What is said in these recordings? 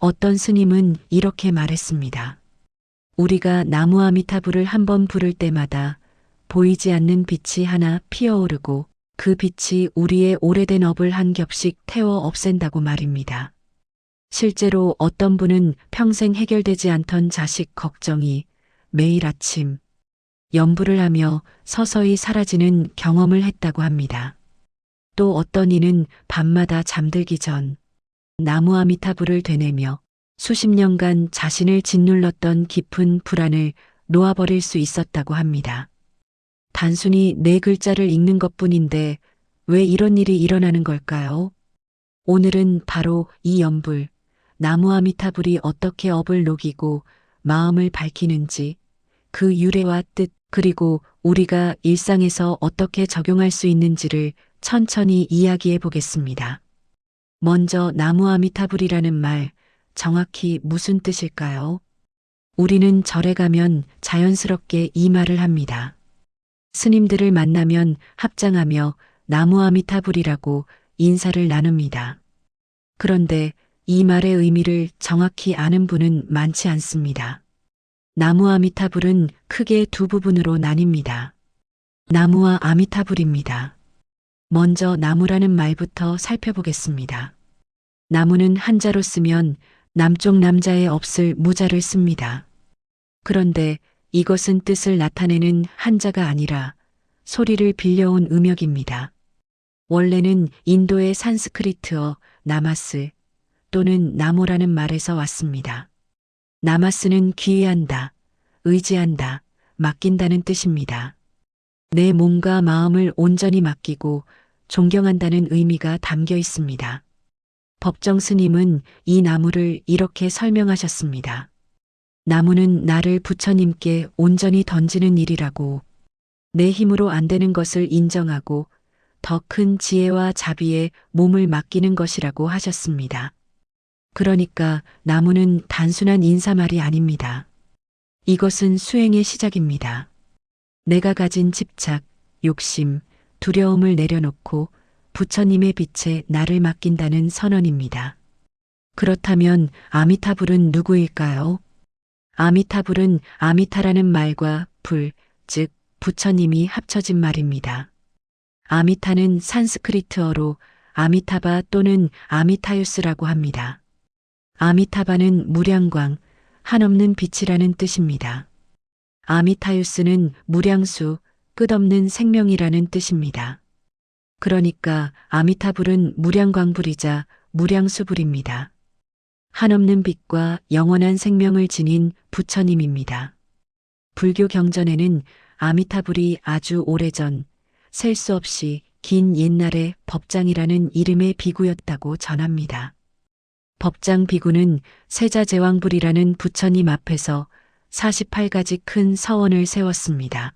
어떤 스님은 이렇게 말했습니다. 우리가 나무 아미타불을 한 번 부를 때마다 보이지 않는 빛이 하나 피어오르고 그 빛이 우리의 오래된 업을 한 겹씩 태워 없앤다고 말입니다. 실제로 어떤 분은 평생 해결되지 않던 자식 걱정이 매일 아침 염불을 하며 서서히 사라지는 경험을 했다고 합니다. 또 어떤 이는 밤마다 잠들기 전 나무 아미타불을 되뇌며 수십 년간 자신을 짓눌렀던 깊은 불안을 놓아버릴 수 있었다고 합니다. 단순히 네 글자를 읽는 것뿐인데 왜 이런 일이 일어나는 걸까요? 오늘은 바로 이 염불, 나무 아미타불이 어떻게 업을 녹이고 마음을 밝히는지, 그 유래와 뜻, 그리고 우리가 일상에서 어떻게 적용할 수 있는지를 천천히 이야기해 보겠습니다. 먼저 나무 아미타불이라는 말, 정확히 무슨 뜻일까요? 우리는 절에 가면 자연스럽게 이 말을 합니다. 스님들을 만나면 합장하며 나무 아미타불이라고 인사를 나눕니다. 그런데 이 말의 의미를 정확히 아는 분은 많지 않습니다. 나무 아미타불은 크게 두 부분으로 나뉩니다. 나무와 아미타불입니다. 먼저 나무라는 말부터 살펴보겠습니다. 나무는 한자로 쓰면 남쪽 남자의 없을 무자를 씁니다. 그런데 이것은 뜻을 나타내는 한자가 아니라 소리를 빌려온 음역입니다. 원래는 인도의 산스크리트어 나마스 또는 나모라는 말에서 왔습니다. 나마스는 귀의한다, 의지한다, 맡긴다는 뜻입니다. 내 몸과 마음을 온전히 맡기고 존경한다는 의미가 담겨 있습니다. 법정 스님은 이 나무를 이렇게 설명하셨습니다. 나무는 나를 부처님께 온전히 던지는 일이라고, 내 힘으로 안 되는 것을 인정하고 더 큰 지혜와 자비에 몸을 맡기는 것이라고 하셨습니다. 그러니까 나무는 단순한 인사말이 아닙니다. 이것은 수행의 시작입니다. 내가 가진 집착, 욕심, 두려움을 내려놓고 부처님의 빛에 나를 맡긴다는 선언입니다. 그렇다면 아미타불은 누구일까요? 아미타불은 아미타라는 말과 불, 즉 부처님이 합쳐진 말입니다. 아미타는 산스크리트어로 아미타바 또는 아미타유스라고 합니다. 아미타바는 무량광, 한없는 빛이라는 뜻입니다. 아미타유스는 무량수, 끝없는 생명이라는 뜻입니다. 그러니까 아미타불은 무량광불이자 무량수불입니다. 한없는 빛과 영원한 생명을 지닌 부처님입니다. 불교 경전에는 아미타불이 아주 오래전, 셀 수 없이 긴 옛날의 법장이라는 이름의 비구였다고 전합니다. 법장 비구는 세자제왕불이라는 부처님 앞에서 48가지 큰 서원을 세웠습니다.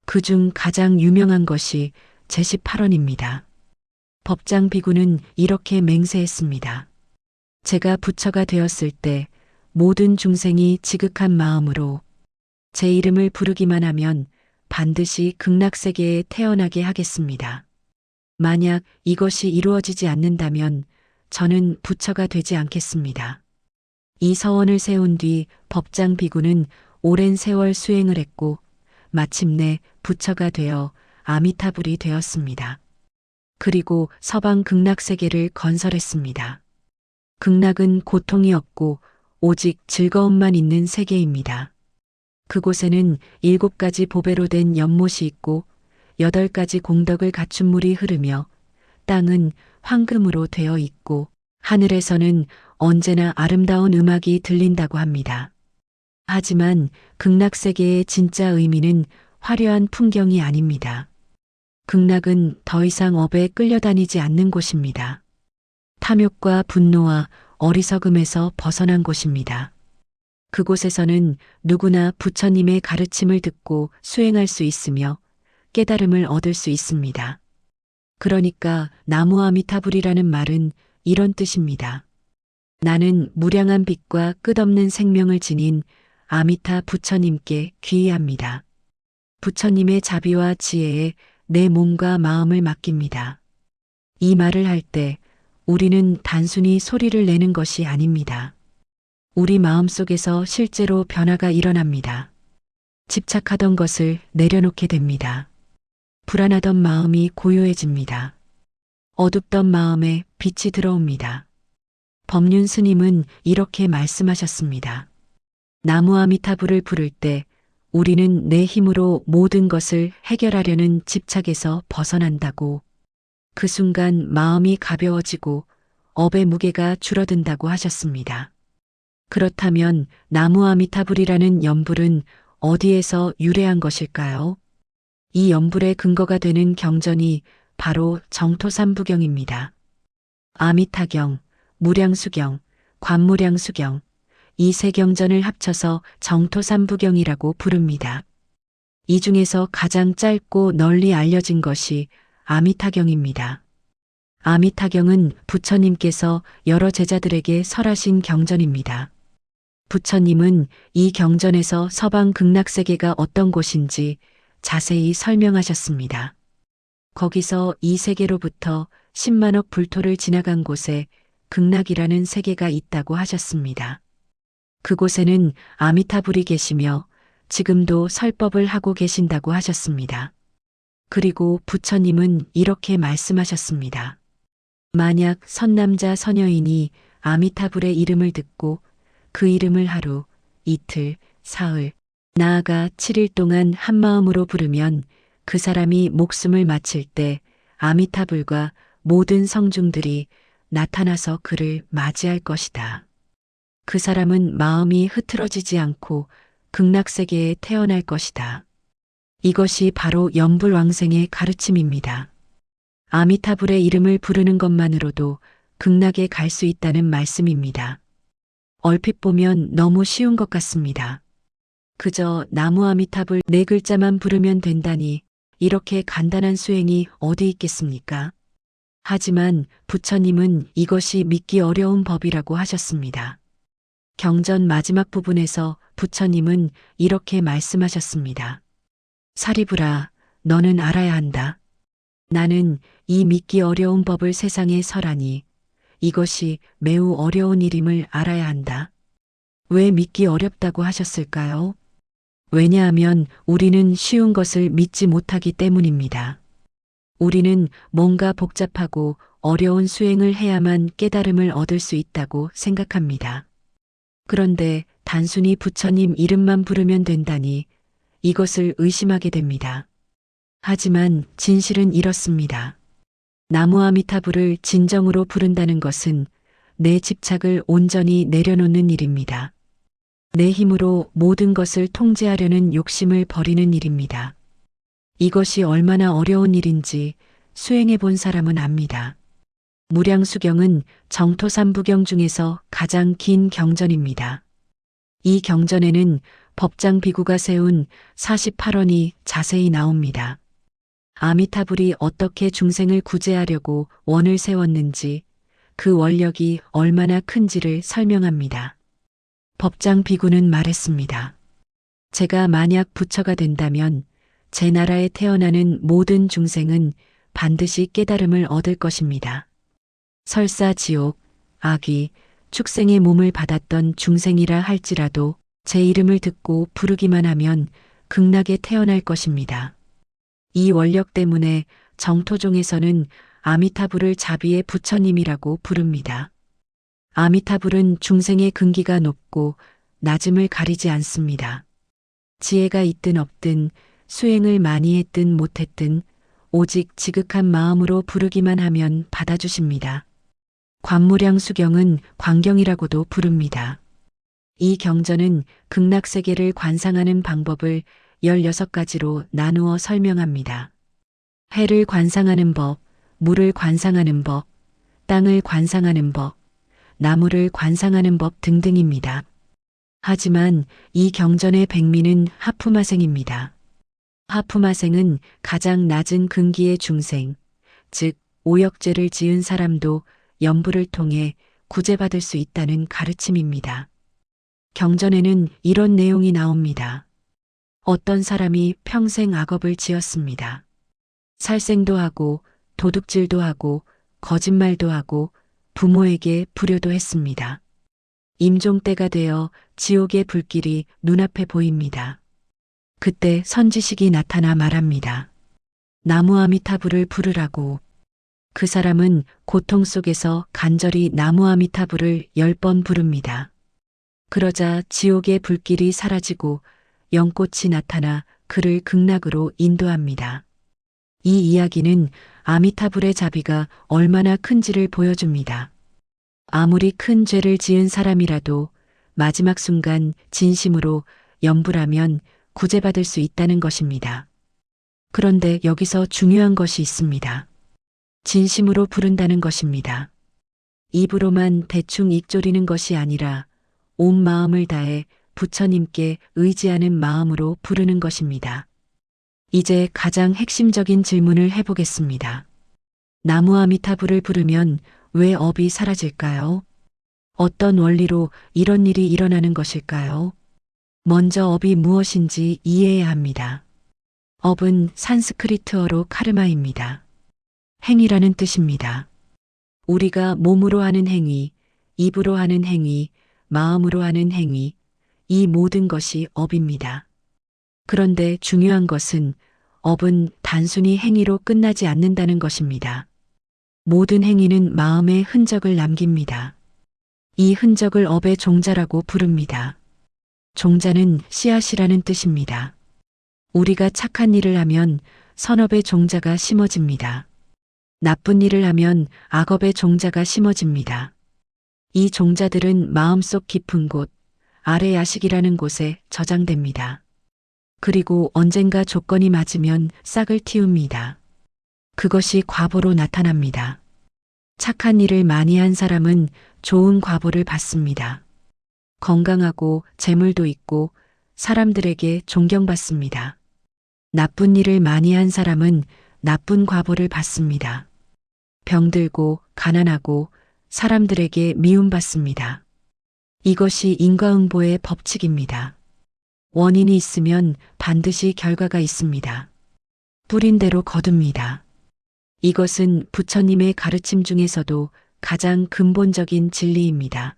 그중 가장 유명한 것이 제18원입니다. 법장 비구는 이렇게 맹세했습니다. 제가 부처가 되었을 때 모든 중생이 지극한 마음으로 제 이름을 부르기만 하면 반드시 극락세계에 태어나게 하겠습니다. 만약 이것이 이루어지지 않는다면 저는 부처가 되지 않겠습니다. 이 서원을 세운 뒤 법장 비구는 오랜 세월 수행을 했고 마침내 부처가 되어 아미타불이 되었습니다. 그리고 서방 극락세계를 건설했습니다. 극락은 고통이 없고 오직 즐거움만 있는 세계입니다. 그곳에는 7가지 보배로 된 연못이 있고 8가지 공덕을 갖춘 물이 흐르며 땅은 황금으로 되어 있고 하늘에서는 언제나 아름다운 음악이 들린다고 합니다. 하지만 극락세계의 진짜 의미는 화려한 풍경이 아닙니다. 극락은 더 이상 업에 끌려다니지 않는 곳입니다. 탐욕과 분노와 어리석음에서 벗어난 곳입니다. 그곳에서는 누구나 부처님의 가르침을 듣고 수행할 수 있으며 깨달음을 얻을 수 있습니다. 그러니까 나무 아미타불이라는 말은 이런 뜻입니다. 나는 무량한 빛과 끝없는 생명을 지닌 아미타 부처님께 귀의합니다. 부처님의 자비와 지혜에 내 몸과 마음을 맡깁니다. 이 말을 할 때 우리는 단순히 소리를 내는 것이 아닙니다. 우리 마음속에서 실제로 변화가 일어납니다. 집착하던 것을 내려놓게 됩니다. 불안하던 마음이 고요해집니다. 어둡던 마음에 빛이 들어옵니다. 법륜 스님은 이렇게 말씀하셨습니다. 나무 아미타불을 부를 때 우리는 내 힘으로 모든 것을 해결하려는 집착에서 벗어난다고. 그 순간 마음이 가벼워지고 업의 무게가 줄어든다고 하셨습니다. 그렇다면 나무 아미타불이라는 연불은 어디에서 유래한 것일까요? 이 연불의 근거가 되는 경전이 바로 정토삼부경입니다. 아미타경, 무량수경, 관무량수경, 이 세 경전을 합쳐서 정토삼부경이라고 부릅니다. 이 중에서 가장 짧고 널리 알려진 것이 아미타경입니다. 아미타경은 부처님께서 여러 제자들에게 설하신 경전입니다. 부처님은 이 경전에서 서방 극락세계가 어떤 곳인지 자세히 설명하셨습니다. 거기서 이 세계로부터 10만억 불토를 지나간 곳에 극락이라는 세계가 있다고 하셨습니다. 그곳에는 아미타불이 계시며 지금도 설법을 하고 계신다고 하셨습니다. 그리고 부처님은 이렇게 말씀하셨습니다. 만약 선남자 선여인이 아미타불의 이름을 듣고 그 이름을 하루, 이틀, 사흘, 나아가 7일 동안 한마음으로 부르면 그 사람이 목숨을 마칠 때 아미타불과 모든 성중들이 나타나서 그를 맞이할 것이다. 그 사람은 마음이 흐트러지지 않고 극락세계에 태어날 것이다. 이것이 바로 연불왕생의 가르침입니다. 아미타불의 이름을 부르는 것만으로도 극락에 갈 수 있다는 말씀입니다. 얼핏 보면 너무 쉬운 것 같습니다. 그저 나무 아미타불 네 글자만 부르면 된다니 이렇게 간단한 수행이 어디 있겠습니까? 하지만 부처님은 이것이 믿기 어려운 법이라고 하셨습니다. 경전 마지막 부분에서 부처님은 이렇게 말씀하셨습니다. 사리부라, 너는 알아야 한다. 나는 이 믿기 어려운 법을 세상에 설하니 이것이 매우 어려운 일임을 알아야 한다. 왜 믿기 어렵다고 하셨을까요? 왜냐하면 우리는 쉬운 것을 믿지 못하기 때문입니다. 우리는 뭔가 복잡하고 어려운 수행을 해야만 깨달음을 얻을 수 있다고 생각합니다. 그런데 단순히 부처님 이름만 부르면 된다니 이것을 의심하게 됩니다. 하지만 진실은 이렇습니다. 나무 아미타불을 진정으로 부른다는 것은 내 집착을 온전히 내려놓는 일입니다. 내 힘으로 모든 것을 통제하려는 욕심을 버리는 일입니다. 이것이 얼마나 어려운 일인지 수행해 본 사람은 압니다. 무량수경은 정토삼부경 중에서 가장 긴 경전입니다. 이 경전에는 법장 비구가 세운 48원이 자세히 나옵니다. 아미타불이 어떻게 중생을 구제하려고 원을 세웠는지 그 원력이 얼마나 큰지를 설명합니다. 법장 비구는 말했습니다. 제가 만약 부처가 된다면 제 나라에 태어나는 모든 중생은 반드시 깨달음을 얻을 것입니다. 설사 지옥, 악귀, 축생의 몸을 받았던 중생이라 할지라도 제 이름을 듣고 부르기만 하면 극락에 태어날 것입니다. 이 원력 때문에 정토종에서는 아미타불을 자비의 부처님이라고 부릅니다. 아미타불은 중생의 근기가 높고 낮음을 가리지 않습니다. 지혜가 있든 없든 수행을 많이 했든 못했든 오직 지극한 마음으로 부르기만 하면 받아주십니다. 관무량수경은 광경이라고도 부릅니다. 이 경전은 극락세계를 관상하는 방법을 16가지로 나누어 설명합니다. 해를 관상하는 법, 물을 관상하는 법, 땅을 관상하는 법, 나무를 관상하는 법 등등입니다. 하지만 이 경전의 백미는 하프마생입니다. 하프마생은 가장 낮은 근기의 중생, 즉 오역죄를 지은 사람도 연불을 통해 구제받을 수 있다는 가르침입니다. 경전에는 이런 내용이 나옵니다. 어떤 사람이 평생 악업을 지었습니다. 살생도 하고 도둑질도 하고 거짓말도 하고 부모에게 불효도 했습니다. 임종 때가 되어 지옥의 불길이 눈앞에 보입니다. 그때 선지식이 나타나 말합니다. 나무 아미타불을 부르라고. 그 사람은 고통 속에서 간절히 나무 아미타불을 10번 부릅니다. 그러자 지옥의 불길이 사라지고 연꽃이 나타나 그를 극락으로 인도합니다. 이 이야기는 아미타불의 자비가 얼마나 큰지를 보여줍니다. 아무리 큰 죄를 지은 사람이라도 마지막 순간 진심으로 염불하면 구제받을 수 있다는 것입니다. 그런데 여기서 중요한 것이 있습니다. 진심으로 부른다는 것입니다. 입으로만 대충 익조리는 것이 아니라 온 마음을 다해 부처님께 의지하는 마음으로 부르는 것입니다. 이제 가장 핵심적인 질문을 해보겠습니다. 나무 아미타불을 부르면 왜 업이 사라질까요? 어떤 원리로 이런 일이 일어나는 것일까요? 먼저 업이 무엇인지 이해해야 합니다. 업은 산스크리트어로 카르마입니다. 행위라는 뜻입니다. 우리가 몸으로 하는 행위, 입으로 하는 행위, 마음으로 하는 행위, 이 모든 것이 업입니다. 그런데 중요한 것은 업은 단순히 행위로 끝나지 않는다는 것입니다. 모든 행위는 마음의 흔적을 남깁니다. 이 흔적을 업의 종자라고 부릅니다. 종자는 씨앗이라는 뜻입니다. 우리가 착한 일을 하면 선업의 종자가 심어집니다. 나쁜 일을 하면 악업의 종자가 심어집니다. 이 종자들은 마음속 깊은 곳, 아래 야식이라는 곳에 저장됩니다. 그리고 언젠가 조건이 맞으면 싹을 틔웁니다. 그것이 과보로 나타납니다. 착한 일을 많이 한 사람은 좋은 과보를 받습니다. 건강하고 재물도 있고 사람들에게 존경받습니다. 나쁜 일을 많이 한 사람은 나쁜 과보를 받습니다. 병들고 가난하고 사람들에게 미움받습니다. 이것이 인과응보의 법칙입니다. 원인이 있으면 반드시 결과가 있습니다. 뿌린 대로 거둡니다. 이것은 부처님의 가르침 중에서도 가장 근본적인 진리입니다.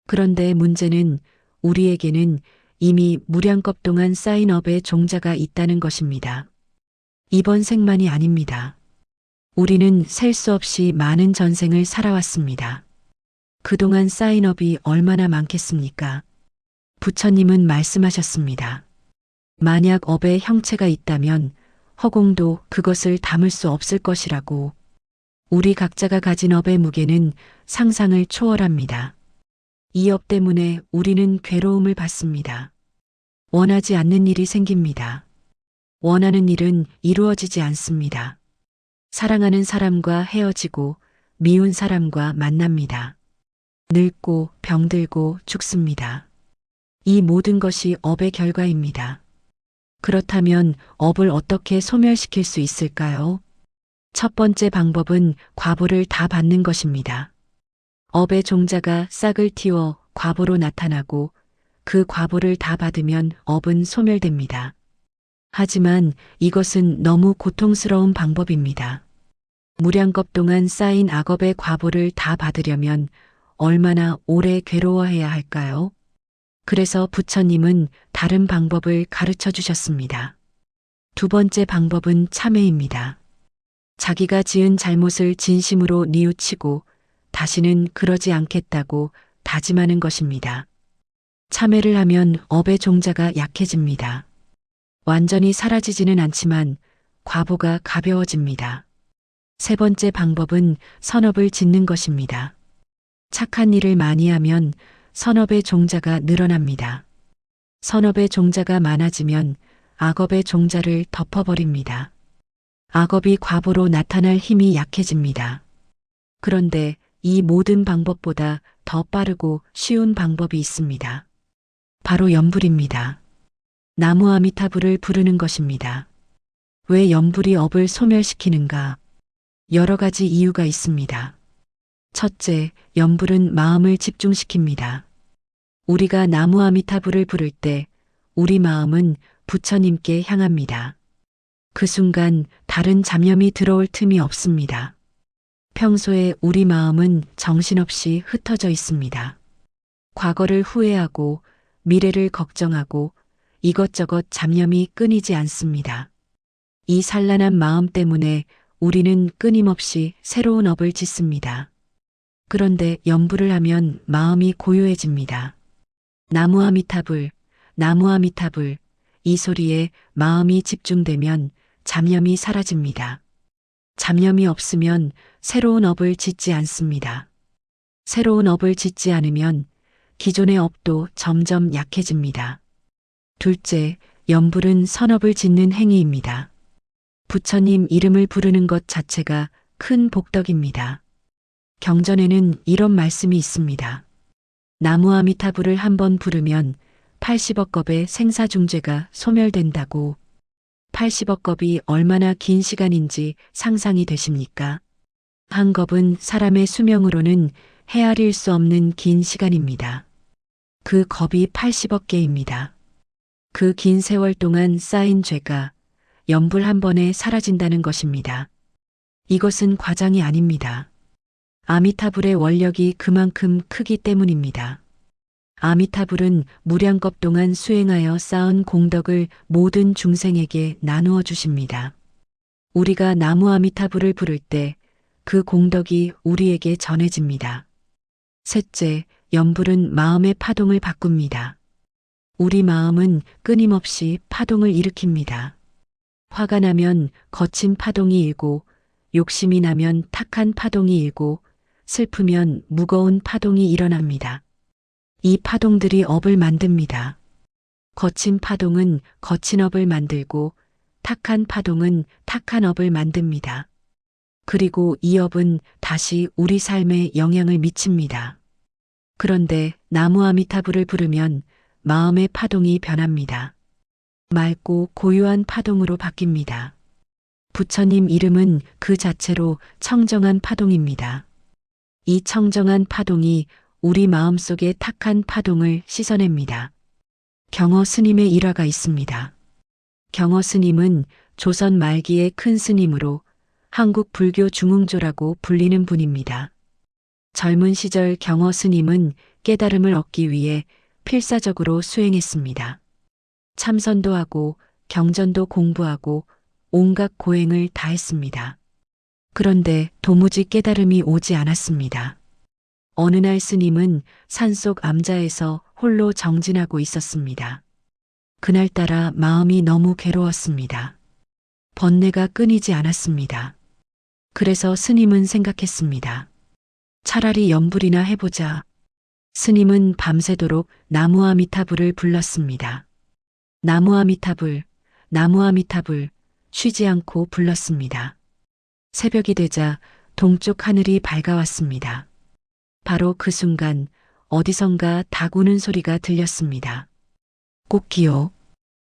그런데 문제는 우리에게는 이미 무량겁 동안 쌓인 업의 종자가 있다는 것입니다. 이번 생만이 아닙니다. 우리는 셀 수 없이 많은 전생을 살아왔습니다. 그동안 쌓인 업이 얼마나 많겠습니까? 부처님은 말씀하셨습니다. 만약 업의 형체가 있다면 허공도 그것을 담을 수 없을 것이라고. 우리 각자가 가진 업의 무게는 상상을 초월합니다. 이 업 때문에 우리는 괴로움을 받습니다. 원하지 않는 일이 생깁니다. 원하는 일은 이루어지지 않습니다. 사랑하는 사람과 헤어지고 미운 사람과 만납니다. 늙고 병들고 죽습니다. 이 모든 것이 업의 결과입니다. 그렇다면 업을 어떻게 소멸시킬 수 있을까요? 첫 번째 방법은 과보를 다 받는 것입니다. 업의 종자가 싹을 틔워 과보로 나타나고 그 과보를 다 받으면 업은 소멸됩니다. 하지만 이것은 너무 고통스러운 방법입니다. 무량겁 동안 쌓인 악업의 과보를 다 받으려면 얼마나 오래 괴로워해야 할까요? 그래서 부처님은 다른 방법을 가르쳐 주셨습니다. 두 번째 방법은 참회입니다. 자기가 지은 잘못을 진심으로 뉘우치고 다시는 그러지 않겠다고 다짐하는 것입니다. 참회를 하면 업의 종자가 약해집니다. 완전히 사라지지는 않지만 과보가 가벼워집니다. 세 번째 방법은 선업을 짓는 것입니다. 착한 일을 많이 하면 선업의 종자가 늘어납니다. 선업의 종자가 많아지면 악업의 종자를 덮어버립니다. 악업이 과보로 나타날 힘이 약해집니다. 그런데 이 모든 방법보다 더 빠르고 쉬운 방법이 있습니다. 바로 염불입니다. 나무 아미타불을 부르는 것입니다. 왜 염불이 업을 소멸시키는가? 여러 가지 이유가 있습니다. 첫째, 염불은 마음을 집중시킵니다. 우리가 나무 아미타불을 부를 때 우리 마음은 부처님께 향합니다. 그 순간 다른 잡념이 들어올 틈이 없습니다. 평소에 우리 마음은 정신없이 흩어져 있습니다. 과거를 후회하고 미래를 걱정하고 이것저것 잡념이 끊이지 않습니다. 이 산란한 마음 때문에 우리는 끊임없이 새로운 업을 짓습니다. 그런데 염불을 하면 마음이 고요해집니다. 나무아미타불, 나무아미타불, 이 소리에 마음이 집중되면 잡념이 사라집니다. 잡념이 없으면 새로운 업을 짓지 않습니다. 새로운 업을 짓지 않으면 기존의 업도 점점 약해집니다. 둘째, 염불은 선업을 짓는 행위입니다. 부처님 이름을 부르는 것 자체가 큰 복덕입니다. 경전에는 이런 말씀이 있습니다. 나무아미타불을 한번 부르면 80억 겁의 생사중죄가 소멸된다고. 80억 겁이 얼마나 긴 시간인지 상상이 되십니까? 한 겁은 사람의 수명으로는 헤아릴 수 없는 긴 시간입니다. 그 겁이 80억 개입니다. 그 긴 세월 동안 쌓인 죄가 염불 한 번에 사라진다는 것입니다. 이것은 과장이 아닙니다. 아미타불의 원력이 그만큼 크기 때문입니다. 아미타불은 무량겁 동안 수행하여 쌓은 공덕을 모든 중생에게 나누어 주십니다. 우리가 나무 아미타불을 부를 때 그 공덕이 우리에게 전해집니다. 셋째, 염불은 마음의 파동을 바꿉니다. 우리 마음은 끊임없이 파동을 일으킵니다. 화가 나면 거친 파동이 일고, 욕심이 나면 탁한 파동이 일고, 슬프면 무거운 파동이 일어납니다. 이 파동들이 업을 만듭니다. 거친 파동은 거친 업을 만들고, 탁한 파동은 탁한 업을 만듭니다. 그리고 이 업은 다시 우리 삶에 영향을 미칩니다. 그런데 나무아미타불을 부르면 마음의 파동이 변합니다. 맑고 고요한 파동으로 바뀝니다. 부처님 이름은 그 자체로 청정한 파동입니다. 이 청정한 파동이 우리 마음속의 탁한 파동을 씻어냅니다. 경허 스님의 일화가 있습니다. 경허 스님은 조선 말기의 큰 스님으로 한국 불교 중흥조라고 불리는 분입니다. 젊은 시절 경허 스님은 깨달음을 얻기 위해 필사적으로 수행했습니다. 참선도 하고 경전도 공부하고 온갖 고행을 다 했습니다. 그런데 도무지 깨달음이 오지 않았습니다. 어느 날 스님은 산속 암자에서 홀로 정진하고 있었습니다. 그날따라 마음이 너무 괴로웠습니다. 번뇌가 끊이지 않았습니다. 그래서 스님은 생각했습니다. 차라리 염불이나 해보자. 스님은 밤새도록 나무아미타불을 불렀습니다. 나무아미타불, 나무아미타불, 쉬지 않고 불렀습니다. 새벽이 되자 동쪽 하늘이 밝아왔습니다. 바로 그 순간 어디선가 닭 우는 소리가 들렸습니다. 꽃기요.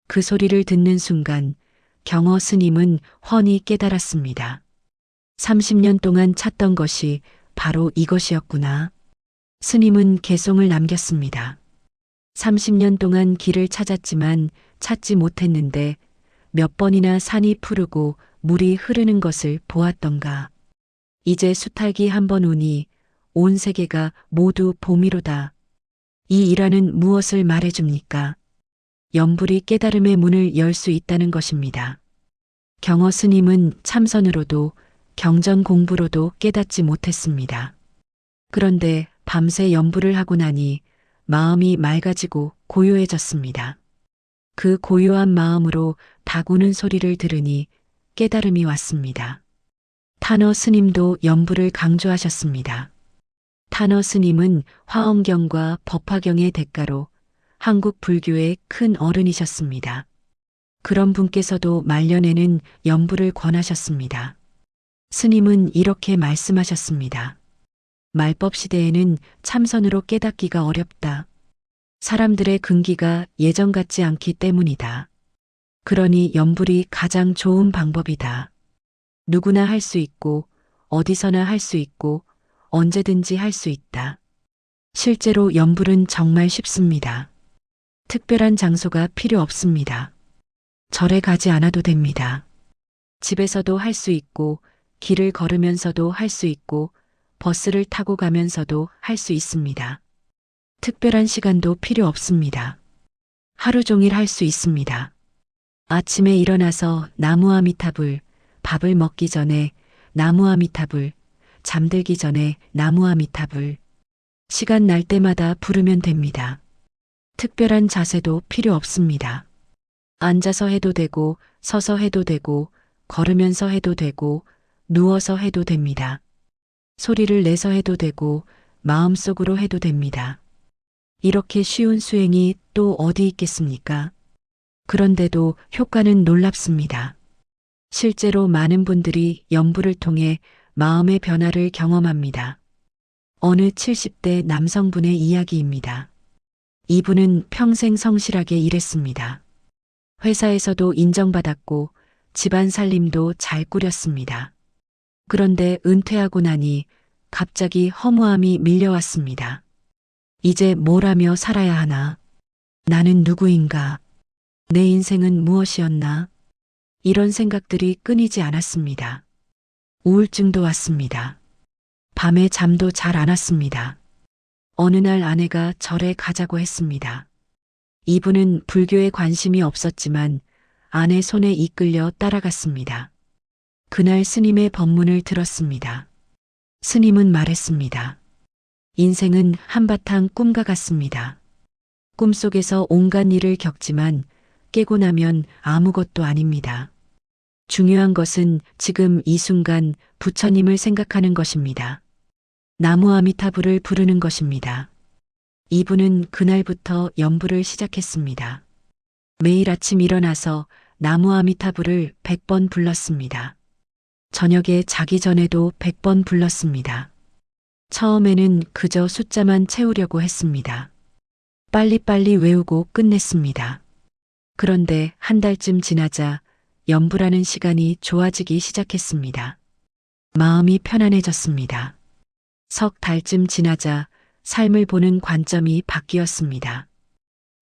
그 소리를 듣는 순간 경허 스님은 훤히 깨달았습니다. 30년 동안 찾던 것이 바로 이것이었구나. 스님은 개송을 남겼습니다. 30년 동안 길을 찾았지만 찾지 못했는데 몇 번이나 산이 푸르고 물이 흐르는 것을 보았던가. 이제 수탈기 한 번 우니 온 세계가 모두 봄이로다. 이 일화는 무엇을 말해줍니까? 염불이 깨달음의 문을 열 수 있다는 것입니다. 경허 스님은 참선으로도 경전 공부로도 깨닫지 못했습니다. 그런데 밤새 염불을 하고 나니 마음이 맑아지고 고요해졌습니다. 그 고요한 마음으로 닭 우는 소리를 들으니 깨달음이 왔습니다. 탄허 스님도 염불을 강조하셨습니다. 탄허 스님은 화엄경과 법화경의 대가로 한국 불교의 큰 어른이셨습니다. 그런 분께서도 말년에는 염불을 권하셨습니다. 스님은 이렇게 말씀하셨습니다. 말법 시대에는 참선으로 깨닫기가 어렵다. 사람들의 근기가 예전 같지 않기 때문이다. 그러니 염불이 가장 좋은 방법이다. 누구나 할 수 있고 어디서나 할 수 있고 언제든지 할 수 있다. 실제로 염불은 정말 쉽습니다. 특별한 장소가 필요 없습니다. 절에 가지 않아도 됩니다. 집에서도 할 수 있고 길을 걸으면서도 할 수 있고 버스를 타고 가면서도 할 수 있습니다. 특별한 시간도 필요 없습니다. 하루 종일 할 수 있습니다. 아침에 일어나서 나무 아미타불, 밥을 먹기 전에 나무 아미타불, 잠들기 전에 나무 아미타불, 시간 날 때마다 부르면 됩니다. 특별한 자세도 필요 없습니다. 앉아서 해도 되고, 서서 해도 되고, 걸으면서 해도 되고, 누워서 해도 됩니다. 소리를 내서 해도 되고, 마음속으로 해도 됩니다. 이렇게 쉬운 수행이 또 어디 있겠습니까? 그런데도 효과는 놀랍습니다. 실제로 많은 분들이 연부를 통해 마음의 변화를 경험합니다. 어느 70대 남성분의 이야기입니다. 이분은 평생 성실하게 일했습니다. 회사에서도 인정받았고 집안 살림도 잘 꾸렸습니다. 그런데 은퇴하고 나니 갑자기 허무함이 밀려왔습니다. 이제 뭘 하며 살아야 하나? 나는 누구인가? 내 인생은 무엇이었나? 이런 생각들이 끊이지 않았습니다. 우울증도 왔습니다. 밤에 잠도 잘 안 왔습니다. 어느 날 아내가 절에 가자고 했습니다. 이분은 불교에 관심이 없었지만 아내 손에 이끌려 따라갔습니다. 그날 스님의 법문을 들었습니다. 스님은 말했습니다. 인생은 한바탕 꿈과 같습니다. 꿈속에서 온갖 일을 겪지만 깨고 나면 아무것도 아닙니다. 중요한 것은 지금 이 순간 부처님을 생각하는 것입니다. 나무 아미타불을 부르는 것입니다. 이분은 그날부터 연부를 시작했습니다. 매일 아침 일어나서 나무 아미타불을 100번 불렀습니다. 저녁에 자기 전에도 100번 불렀습니다. 처음에는 그저 숫자만 채우려고 했습니다. 빨리빨리 외우고 끝냈습니다. 그런데 한 달쯤 지나자 연부라는 시간이 좋아지기 시작했습니다. 마음이 편안해졌습니다. 석 달쯤 지나자 삶을 보는 관점이 바뀌었습니다.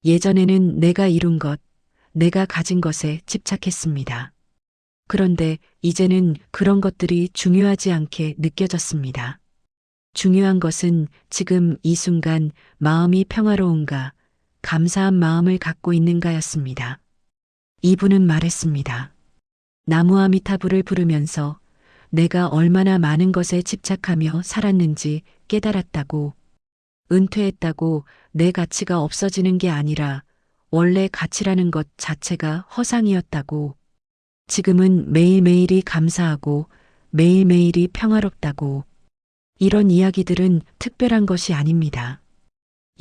예전에는 내가 이룬 것, 내가 가진 것에 집착했습니다. 그런데 이제는 그런 것들이 중요하지 않게 느껴졌습니다. 중요한 것은 지금 이 순간 마음이 평화로운가, 감사한 마음을 갖고 있는가였습니다. 이분은 말했습니다. 나무 아미타불을 부르면서 내가 얼마나 많은 것에 집착하며 살았는지 깨달았다고, 은퇴했다고 내 가치가 없어지는 게 아니라 원래 가치라는 것 자체가 허상이었다고, 지금은 매일매일이 감사하고 매일매일이 평화롭다고, 이런 이야기들은 특별한 것이 아닙니다.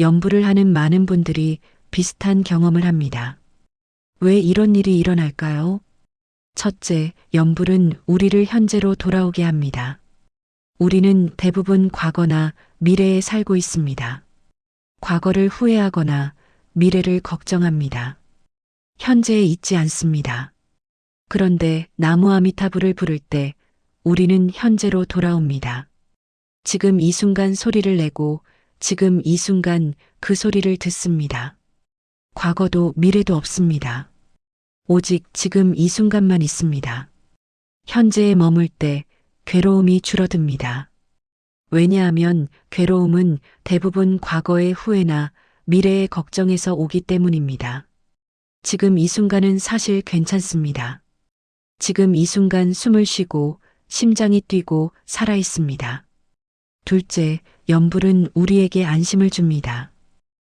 연부를 하는 많은 분들이 비슷한 경험을 합니다. 왜 이런 일이 일어날까요? 첫째, 연불은 우리를 현재로 돌아오게 합니다. 우리는 대부분 과거나 미래에 살고 있습니다. 과거를 후회하거나 미래를 걱정합니다. 현재에 있지 않습니다. 그런데 나무 아미타불을 부를 때 우리는 현재로 돌아옵니다. 지금 이 순간 소리를 내고 지금 이 순간 그 소리를 듣습니다. 과거도 미래도 없습니다. 오직 지금 이 순간만 있습니다. 현재에 머물 때 괴로움이 줄어듭니다. 왜냐하면 괴로움은 대부분 과거의 후회나 미래의 걱정에서 오기 때문입니다. 지금 이 순간은 사실 괜찮습니다. 지금 이 순간 숨을 쉬고 심장이 뛰고 살아 있습니다. 둘째, 연불은 우리에게 안심을 줍니다.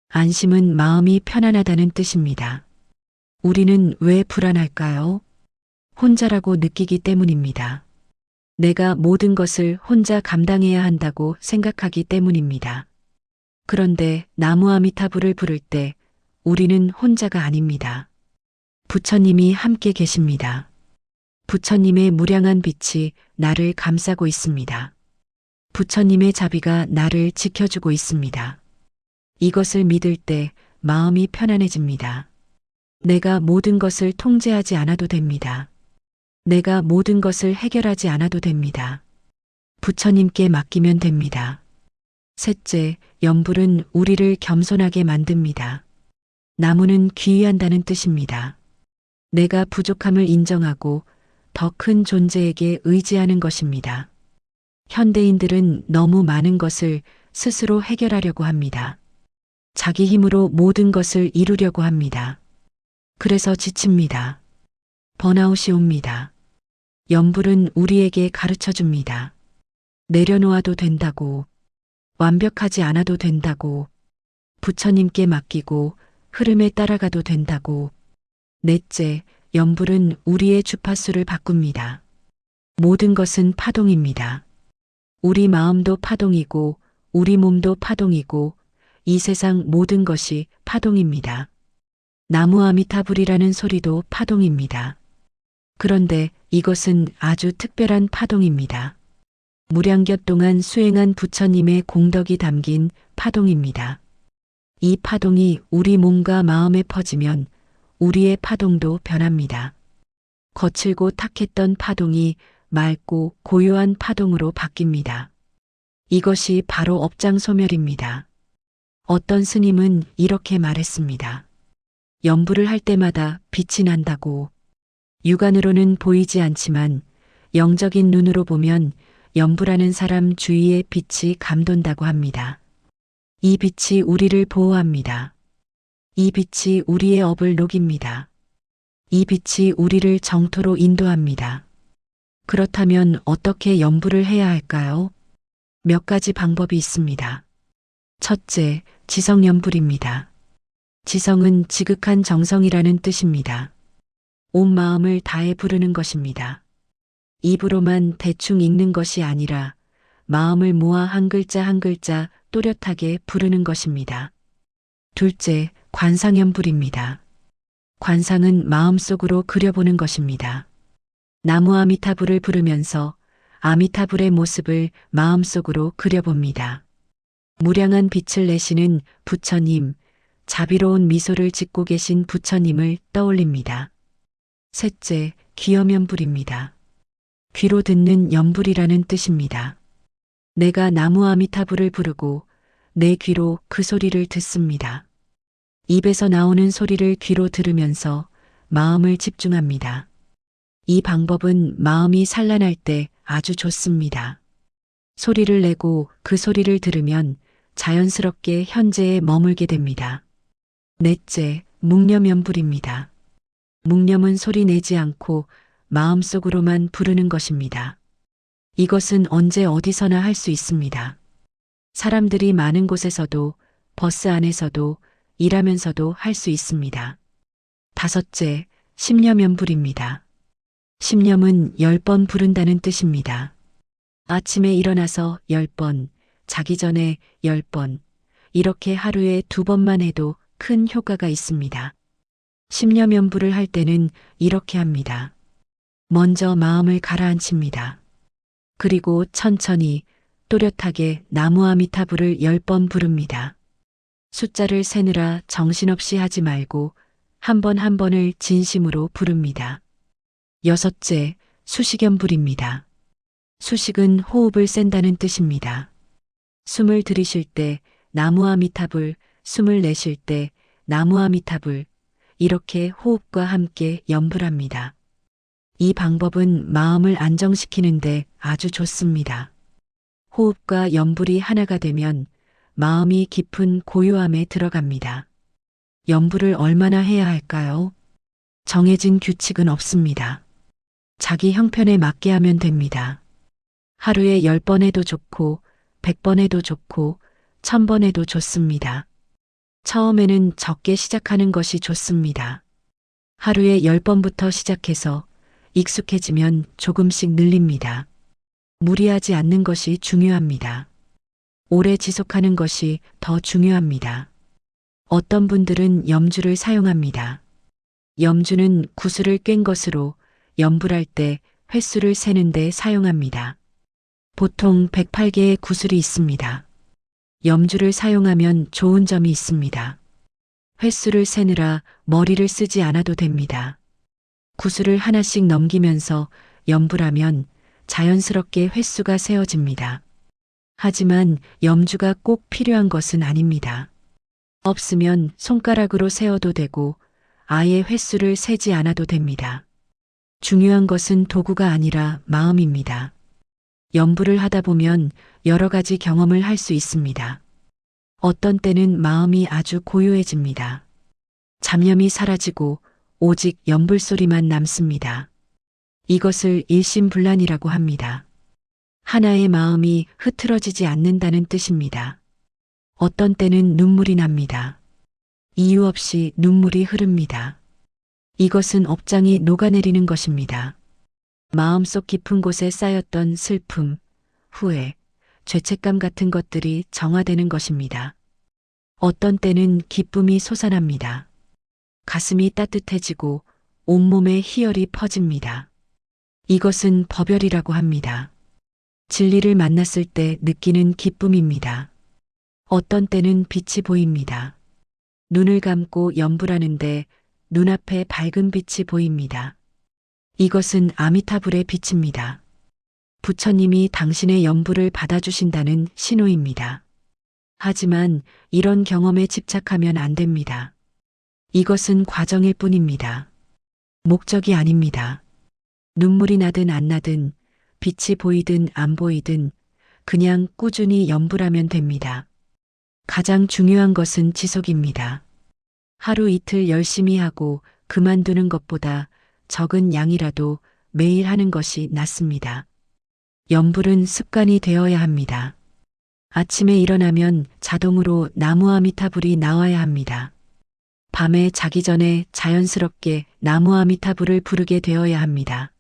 안심은 마음이 편안하다는 뜻입니다. 우리는 왜 불안할까요? 혼자라고 느끼기 때문입니다. 내가 모든 것을 혼자 감당해야 한다고 생각하기 때문입니다. 그런데 나무 아미타불을 부를 때 우리는 혼자가 아닙니다. 부처님이 함께 계십니다. 부처님의 무량한 빛이 나를 감싸고 있습니다. 부처님의 자비가 나를 지켜주고 있습니다. 이것을 믿을 때 마음이 편안해집니다. 내가 모든 것을 통제하지 않아도 됩니다. 내가 모든 것을 해결하지 않아도 됩니다. 부처님께 맡기면 됩니다. 셋째, 연불은 우리를 겸손하게 만듭니다. 나무는 귀의한다는 뜻입니다. 내가 부족함을 인정하고 더 큰 존재에게 의지하는 것입니다. 현대인들은 너무 많은 것을 스스로 해결하려고 합니다. 자기 힘으로 모든 것을 이루려고 합니다. 그래서 지칩니다. 번아웃이 옵니다. 염불은 우리에게 가르쳐 줍니다. 내려놓아도 된다고, 완벽하지 않아도 된다고, 부처님께 맡기고 흐름에 따라가도 된다고. 넷째, 염불은 우리의 주파수를 바꿉니다. 모든 것은 파동입니다. 우리 마음도 파동이고, 우리 몸도 파동이고, 이 세상 모든 것이 파동입니다. 나무 아미타불이라는 소리도 파동입니다. 그런데 이것은 아주 특별한 파동입니다. 무량겹 동안 수행한 부처님의 공덕이 담긴 파동입니다. 이 파동이 우리 몸과 마음에 퍼지면 우리의 파동도 변합니다. 거칠고 탁했던 파동이 맑고 고요한 파동으로 바뀝니다. 이것이 바로 업장소멸입니다. 어떤 스님은 이렇게 말했습니다. 염불을 할 때마다 빛이 난다고. 육안으로는 보이지 않지만 영적인 눈으로 보면 염불하는 사람 주위에 빛이 감돈다고 합니다. 이 빛이 우리를 보호합니다. 이 빛이 우리의 업을 녹입니다. 이 빛이 우리를 정토로 인도합니다. 그렇다면 어떻게 염불을 해야 할까요? 몇 가지 방법이 있습니다. 첫째, 지성염불입니다. 지성은 지극한 정성이라는 뜻입니다. 온 마음을 다해 부르는 것입니다. 입으로만 대충 읽는 것이 아니라 마음을 모아 한 글자 한 글자 또렷하게 부르는 것입니다. 둘째, 관상염불입니다. 관상은 마음속으로 그려보는 것입니다. 나무 아미타불을 부르면서 아미타불의 모습을 마음속으로 그려봅니다. 무량한 빛을 내시는 부처님, 자비로운 미소를 짓고 계신 부처님을 떠올립니다. 셋째, 귀염염불입니다. 귀로 듣는 염불이라는 뜻입니다. 내가 나무 아미타불을 부르고 내 귀로 그 소리를 듣습니다. 입에서 나오는 소리를 귀로 들으면서 마음을 집중합니다. 이 방법은 마음이 산란할 때 아주 좋습니다. 소리를 내고 그 소리를 들으면 자연스럽게 현재에 머물게 됩니다. 넷째, 묵념염불입니다. 묵념은 소리 내지 않고 마음속으로만 부르는 것입니다. 이것은 언제 어디서나 할 수 있습니다. 사람들이 많은 곳에서도, 버스 안에서도, 일하면서도 할 수 있습니다. 다섯째, 심념염불입니다. 심념은 10번 부른다는 뜻입니다. 아침에 일어나서 10번, 자기 전에 10번, 이렇게 하루에 2번만 해도 큰 효과가 있습니다. 심념염불을 할 때는 이렇게 합니다. 먼저 마음을 가라앉힙니다. 그리고 천천히 또렷하게 나무 아미타불을 10번 부릅니다. 숫자를 세느라 정신없이 하지 말고 한 번 한 번을 진심으로 부릅니다. 여섯째, 수식염불입니다. 수식은 호흡을 쐰다는 뜻입니다. 숨을 들이쉴 때 나무 아미타불, 숨을 내쉴 때 나무 아미타불, 이렇게 호흡과 함께 염불합니다. 이 방법은 마음을 안정시키는데 아주 좋습니다. 호흡과 염불이 하나가 되면 마음이 깊은 고요함에 들어갑니다. 염불을 얼마나 해야 할까요? 정해진 규칙은 없습니다. 자기 형편에 맞게 하면 됩니다. 하루에 10번 해도 좋고 100번 해도 좋고 1000번 해도 좋습니다. 처음에는 적게 시작하는 것이 좋습니다. 하루에 10번부터 시작해서 익숙해지면 조금씩 늘립니다. 무리하지 않는 것이 중요합니다. 오래 지속하는 것이 더 중요합니다. 어떤 분들은 염주를 사용합니다. 염주는 구슬을 꿰n 것으로 염불할 때 횟수를 세는 데 사용합니다. 보통 108개의 구슬이 있습니다. 염주를 사용하면 좋은 점이 있습니다. 횟수를 세느라 머리를 쓰지 않아도 됩니다. 구슬을 하나씩 넘기면서 염불하면 자연스럽게 횟수가 세어집니다. 하지만 염주가 꼭 필요한 것은 아닙니다. 없으면 손가락으로 세어도 되고 아예 횟수를 세지 않아도 됩니다. 중요한 것은 도구가 아니라 마음입니다. 염불을 하다 보면 여러 가지 경험을 할 수 있습니다. 어떤 때는 마음이 아주 고요해집니다. 잡념이 사라지고 오직 연불 소리만 남습니다. 이것을 일심불란이라고 합니다. 하나의 마음이 흐트러지지 않는다는 뜻입니다. 어떤 때는 눈물이 납니다. 이유 없이 눈물이 흐릅니다. 이것은 업장이 녹아내리는 것입니다. 마음속 깊은 곳에 쌓였던 슬픔, 후회, 죄책감 같은 것들이 정화되는 것입니다. 어떤 때는 기쁨이 솟아납니다. 가슴이 따뜻해지고 온몸에 희열이 퍼집니다. 이것은 법열이라고 합니다. 진리를 만났을 때 느끼는 기쁨입니다. 어떤 때는 빛이 보입니다. 눈을 감고 연불하는데 눈앞에 밝은 빛이 보입니다. 이것은 아미타불의 빛입니다. 부처님이 당신의 연불을 받아주신다는 신호입니다. 하지만 이런 경험에 집착하면 안 됩니다. 이것은 과정일 뿐입니다. 목적이 아닙니다. 눈물이 나든 안 나든 빛이 보이든 안 보이든 그냥 꾸준히 연불하면 됩니다. 가장 중요한 것은 지속입니다. 하루 이틀 열심히 하고 그만두는 것보다 적은 양이라도 매일 하는 것이 낫습니다. 연불은 습관이 되어야 합니다. 아침에 일어나면 자동으로 나무 아미타불이 나와야 합니다. 밤에 자기 전에 자연스럽게 나무 아미타불을 부르게 되어야 합니다.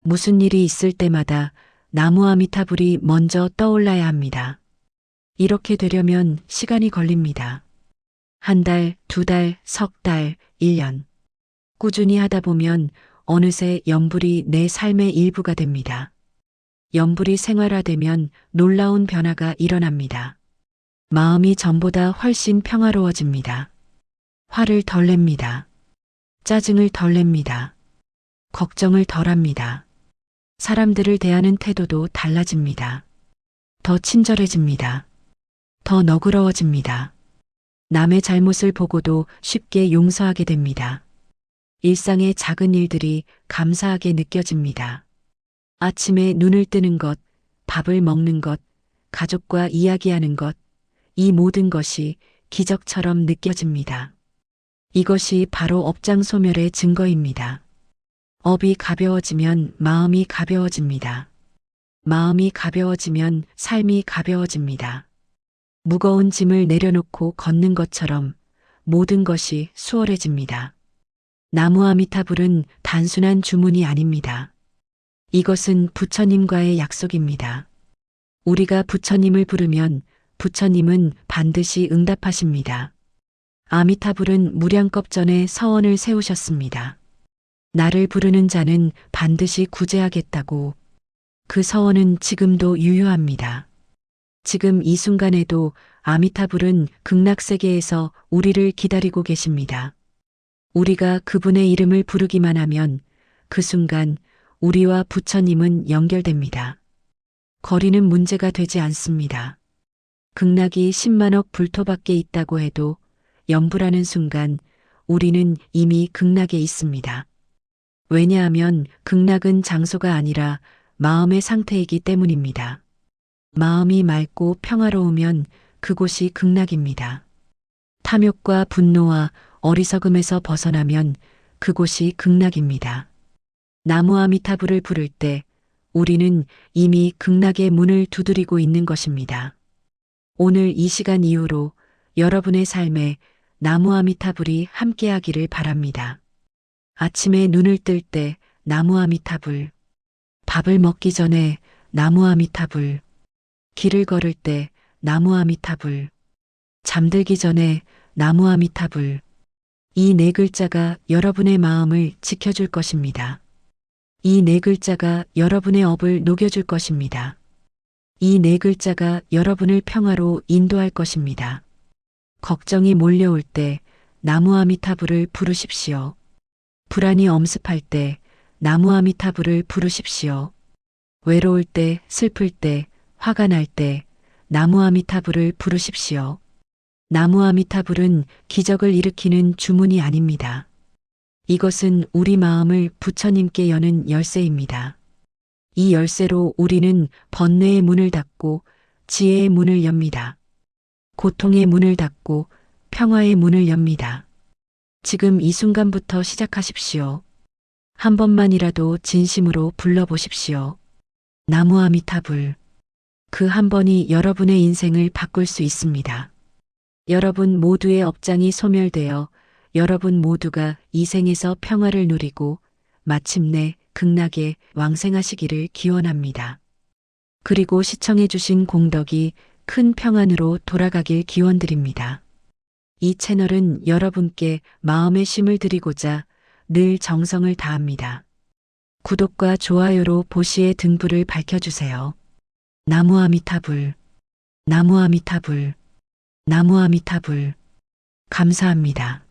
무슨 일이 있을 때마다 나무 아미타불이 먼저 떠올라야 합니다. 이렇게 되려면 시간이 걸립니다. 한 달, 두 달, 석 달, 1년. 꾸준히 하다 보면 어느새 연불이 내 삶의 일부가 됩니다. 연불이 생활화되면 놀라운 변화가 일어납니다. 마음이 전보다 훨씬 평화로워집니다. 화를 덜 냅니다. 짜증을 덜 냅니다. 걱정을 덜 합니다. 사람들을 대하는 태도도 달라집니다. 더 친절해집니다. 더 너그러워집니다. 남의 잘못을 보고도 쉽게 용서하게 됩니다. 일상의 작은 일들이 감사하게 느껴집니다. 아침에 눈을 뜨는 것, 밥을 먹는 것, 가족과 이야기하는 것, 이 모든 것이 기적처럼 느껴집니다. 이것이 바로 업장 소멸의 증거입니다. 업이 가벼워지면 마음이 가벼워집니다. 마음이 가벼워지면 삶이 가벼워집니다. 무거운 짐을 내려놓고 걷는 것처럼 모든 것이 수월해집니다. 나무 아미타불은 단순한 주문이 아닙니다. 이것은 부처님과의 약속입니다. 우리가 부처님을 부르면 부처님은 반드시 응답하십니다. 아미타불은 무량겁 전에 서원을 세우셨습니다. 나를 부르는 자는 반드시 구제하겠다고. 그 서원은 지금도 유효합니다. 지금 이 순간에도 아미타불은 극락세계에서 우리를 기다리고 계십니다. 우리가 그분의 이름을 부르기만 하면 그 순간 우리와 부처님은 연결됩니다. 거리는 문제가 되지 않습니다. 극락이 10만억 불토 밖에 있다고 해도 연불하는 순간 우리는 이미 극락에 있습니다. 왜냐하면 극락은 장소가 아니라 마음의 상태이기 때문입니다. 마음이 맑고 평화로우면 그곳이 극락입니다. 탐욕과 분노와 어리석음에서 벗어나면 그곳이 극락입니다. 나무 아미타불을 부를 때 우리는 이미 극락의 문을 두드리고 있는 것입니다. 오늘 이 시간 이후로 여러분의 삶에 나무 아미타불이 함께하기를 바랍니다. 아침에 눈을 뜰 때 나무 아미타불, 밥을 먹기 전에 나무 아미타불, 길을 걸을 때 나무 아미타불, 잠들기 전에 나무 아미타불. 이 네 글자가 여러분의 마음을 지켜줄 것입니다. 이 네 글자가 여러분의 업을 녹여줄 것입니다. 이 네 글자가 여러분을 평화로 인도할 것입니다. 걱정이 몰려올 때 나무 아미타불을 부르십시오. 불안이 엄습할 때 나무 아미타불을 부르십시오. 외로울 때, 슬플 때, 화가 날 때 나무 아미타불을 부르십시오. 나무 아미타불은 기적을 일으키는 주문이 아닙니다. 이것은 우리 마음을 부처님께 여는 열쇠입니다. 이 열쇠로 우리는 번뇌의 문을 닫고 지혜의 문을 엽니다. 고통의 문을 닫고 평화의 문을 엽니다. 지금 이 순간부터 시작하십시오. 한 번만이라도 진심으로 불러보십시오. 나무 아미타불. 그 한 번이 여러분의 인생을 바꿀 수 있습니다. 여러분 모두의 업장이 소멸되어 여러분 모두가 이 생에서 평화를 누리고 마침내 극락에 왕생하시기를 기원합니다. 그리고 시청해주신 공덕이 큰 평안으로 돌아가길 기원드립니다. 이 채널은 여러분께 마음의 쉼을 드리고자 늘 정성을 다합니다. 구독과 좋아요로 보시의 등불을 밝혀주세요. 나무 아미타불, 나무 아미타불, 나무 아미타불. 감사합니다.